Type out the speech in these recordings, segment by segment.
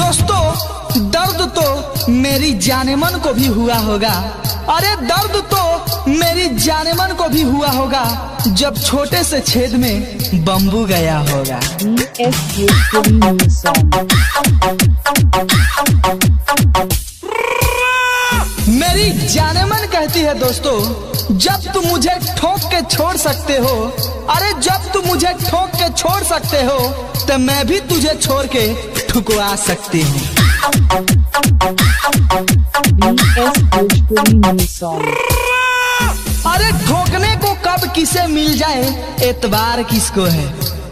दोस्तों दर्द तो मेरी जाने मन को भी हुआ होगा। अरे दर्द तो मेरी जाने मन को भी हुआ होगा जब छोटे से छेद में बम्बू गया होगा। मेरी जाने मन कहती है दोस्तों, जब तुम मुझे ठोक के छोड़ सकते हो, अरे जब तुम मुझे ठोक के छोड़ सकते हो तो मैं भी तुझे छोड़ के ठुकवा सकती हूँ। अरे ठोकने को कब किसे मिल जाए एतबार किसको है,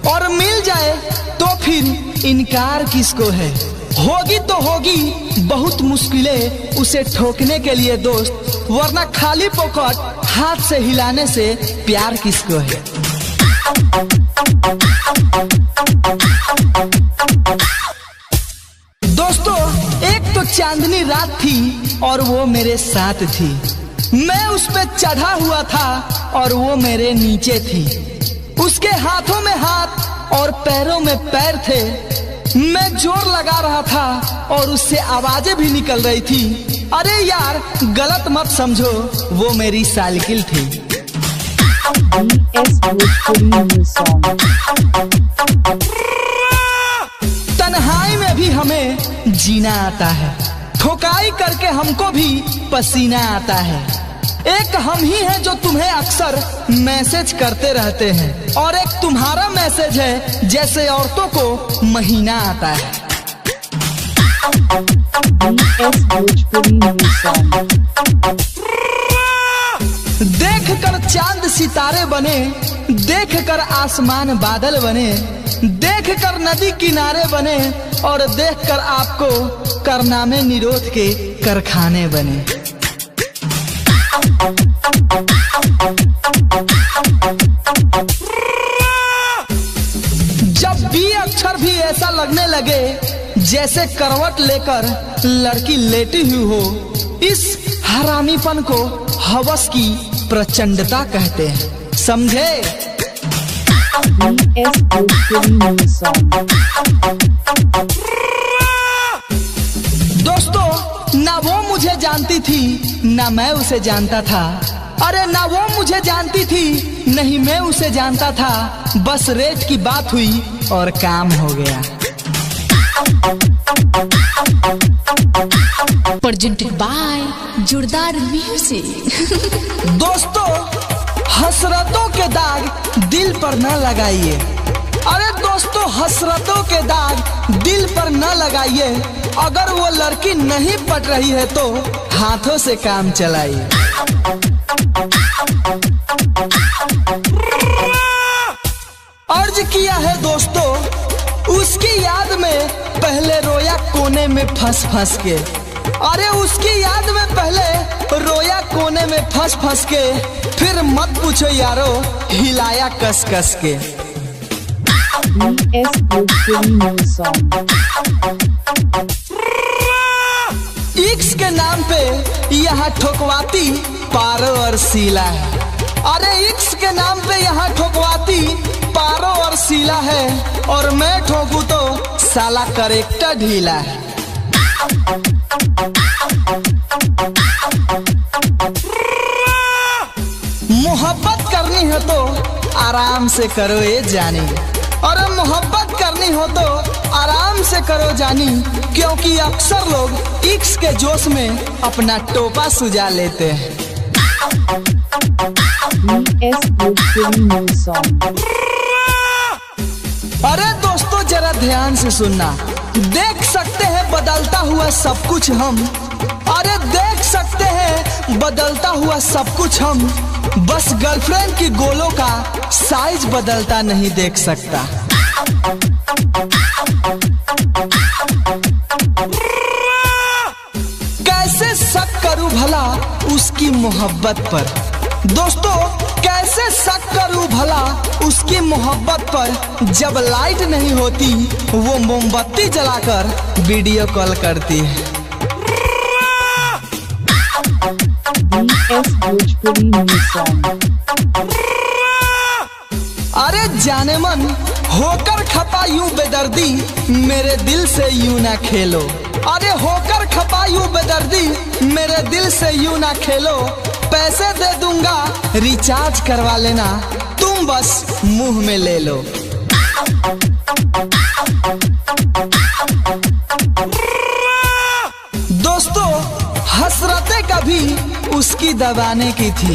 और मिल जाए तो फिर इनकार किसको है। होगी तो होगी बहुत मुश्किलें उसे ठोकने के लिए दोस्त, वरना खाली पॉकेट हाथ से हिलाने से प्यार किसको है। दोस्तों एक तो चांदनी रात थी और वो मेरे साथ थी, मैं उस पे चढ़ा हुआ था और वो मेरे नीचे थी। उसके हाथों में हाथ और पैरों में पैर थे, मैं जोर लगा रहा था और उससे आवाजें भी निकल रही थी। अरे यार गलत मत समझो, वो मेरी साइकिल थी। तन्हाई में भी हमें जीना आता है, ठोकाई करके हमको भी पसीना आता है। एक हम ही हैं जो तुम्हें अक्सर मैसेज करते रहते हैं, और एक तुम्हारा मैसेज है जैसे औरतों को महीना आता है। देख कर चांद सितारे बने, देख कर आसमान बादल बने, देख कर नदी किनारे बने, और देख कर आपको करनामे निरोध के कारखाने बने। जब बी अक्षर भी ऐसा लगने लगे जैसे करवट लेकर लड़की लेटी हुई हो, इस हरामीपन को हवस की प्रचंडता कहते हैं, समझे। दोस्तों ना वो मुझे जानती थी ना मैं उसे जानता था। अरे ना वो मुझे जानती थी नहीं मैं उसे जानता था, बस रेट की बात हुई और काम हो गया। प्रेजेंटेड बाय जोरदार म्यूजिक। दोस्तों हसरतों के दाग दिल पर न लगाइए। अरे दोस्तों हसरतों के दाग दिल पर न लगाइए, अगर वो लड़की नहीं पट रही है तो हाथों से काम चलाइए। अर्ज किया है दोस्तों उसकी याद में पहले रोया कोने में फंस फंस के। अरे उसकी याद में पहले रोया कोने में फंस फंस के, फिर मत पूछो यारो हिलाया कस कस के। इक्स के नाम पे यहाँ ठोकवाती पारो और सीला है। अरे इक्स के नाम पे यहाँ ठोकवाती पारो और सीला है, और मैं ठोकू तो साला करेक्टर ढीला है। मोहब्बत करनी है तो आराम से करो ये जानी, और मोहब्बत करनी हो तो आराम से करो जानी, क्योंकि अक्सर लोग इक्स के जोश में अपना टोपा सुझा लेते हैं। अरे दोस्तों जरा ध्यान से सुनना, देख सकते हैं बदलता हुआ सब कुछ हम। अरे देख सकते हैं बदलता हुआ सब कुछ हम, बस गर्लफ्रेंड की गोलों का साइज बदलता नहीं देख सकता। कैसे शक करूं भला उसकी मोहब्बत पर। दोस्तों कैसे शक करूं भला उसकी मोहब्बत पर, जब लाइट नहीं होती वो मोमबत्ती जलाकर वीडियो कॉल करती है। अरे जाने मन होकर खपा यूं बेदर्दी मेरे दिल से यूं ना खेलो। अरे होकर खपा यूं बेदर्दी मेरे दिल से यूं ना खेलो। पैसे दे दूंगा रिचार्ज करवा लेना, तुम बस मुंह में ले लो। दोस्तों हसरतें कभी उसकी दबाने की थी।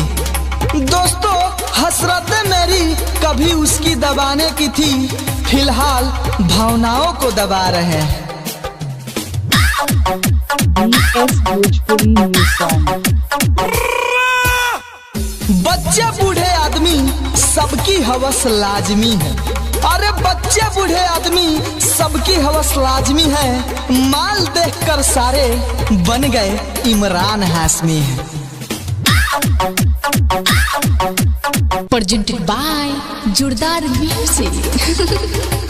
दोस्तों हसरतें मेरी कभी उसकी दबाने की थी, फिलहाल भावनाओं को दबा रहे हैं। Bhojpuri new song. बच्चे बूढ़े आदमी सबकी हवस लाजमी है। अरे बच्चे बूढ़े आदमी सबकी हवस लाजमी है। माल देखकर सारे बन गए इमरान हाशमी है। presented by जोरदार म्यूजिक।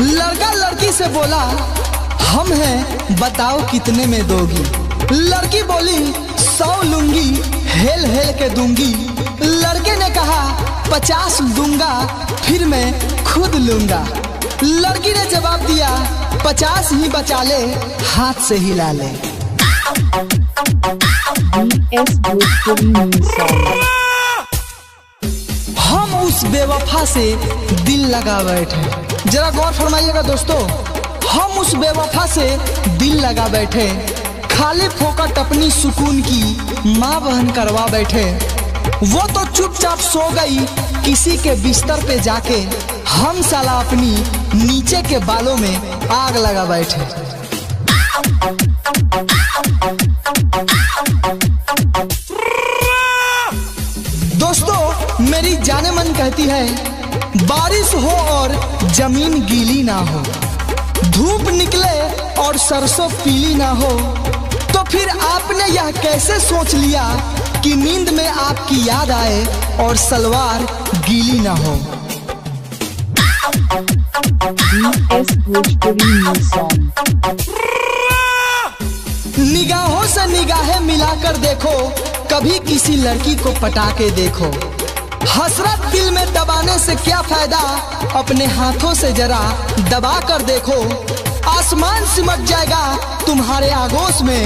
लड़का लड़की से बोला हम हैं बताओ कितने में दोगी। लड़की बोली 100 लूंगी हेल हेल के दूंगी। लड़के ने कहा 50 दूंगा फिर मैं खुद लूंगा। लड़की ने जवाब दिया 50 ही बचा ले हाथ से हिला ले। Bhojpuri new song. हम उस बेवफा से दिल लगा बैठे। जरा गौर फरमाइएगा दोस्तों, हम उस बेवफा से दिल लगा बैठे। खाली फोकट अपनी सुकून की माँ बहन करवा बैठे। वो तो चुपचाप सो गई किसी के बिस्तर पे जाके, हम साला अपनी नीचे के बालों में आग लगा बैठे। दोस्तों मेरी जाने मन कहती है बारिश हो और जमीन गीली ना हो, धूप निकले और सरसों पीली ना हो, तो फिर आपने यह कैसे सोच लिया कि नींद में आपकी याद आए और सलवार गीली ना हो। Bhojpuri new song. निगाहों से निगाहें मिलाकर देखो, कभी किसी लड़की को पटा के देखो। हसरत दिल में दबाने से क्या फायदा, अपने हाथों से जरा दबा कर देखो। आसमान सिमट जाएगा तुम्हारे आगोश में।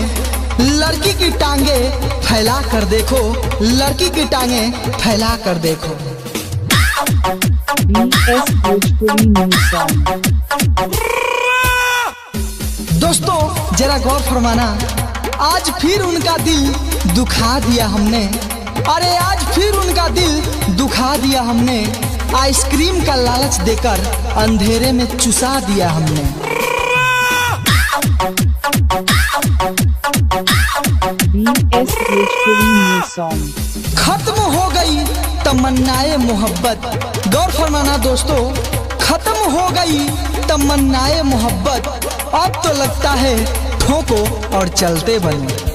लड़की की टांगे फैला कर देखो, लड़की की टांगे फैला कर देखो। Bhojpuri new song. दोस्तों जरा गौर फरमाना, आज फिर उनका दिल दुखा दिया हमने। अरे आज फिर उनका दिल दुखा दिया हमने। आइसक्रीम का लालच देकर अंधेरे में चुसा दिया हमने। Bhojpuri new song. खत्म हो गई तमन्नाए मोहब्बत। गौर फरमाना दोस्तों, खत्म हो गई तमन्नाए मोहब्बत। अब तो लगता है ठोको और चलते बनो।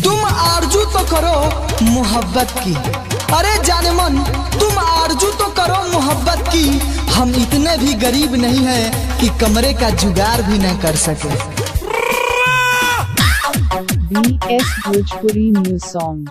तुम आरजू तो करो मोहब्बत की। अरे जाने मन तुम आरजू तो करो मोहब्बत की। हम इतने भी गरीब नहीं हैं कि कमरे का जुगाड़ भी न कर सके। Bhojpuri new song.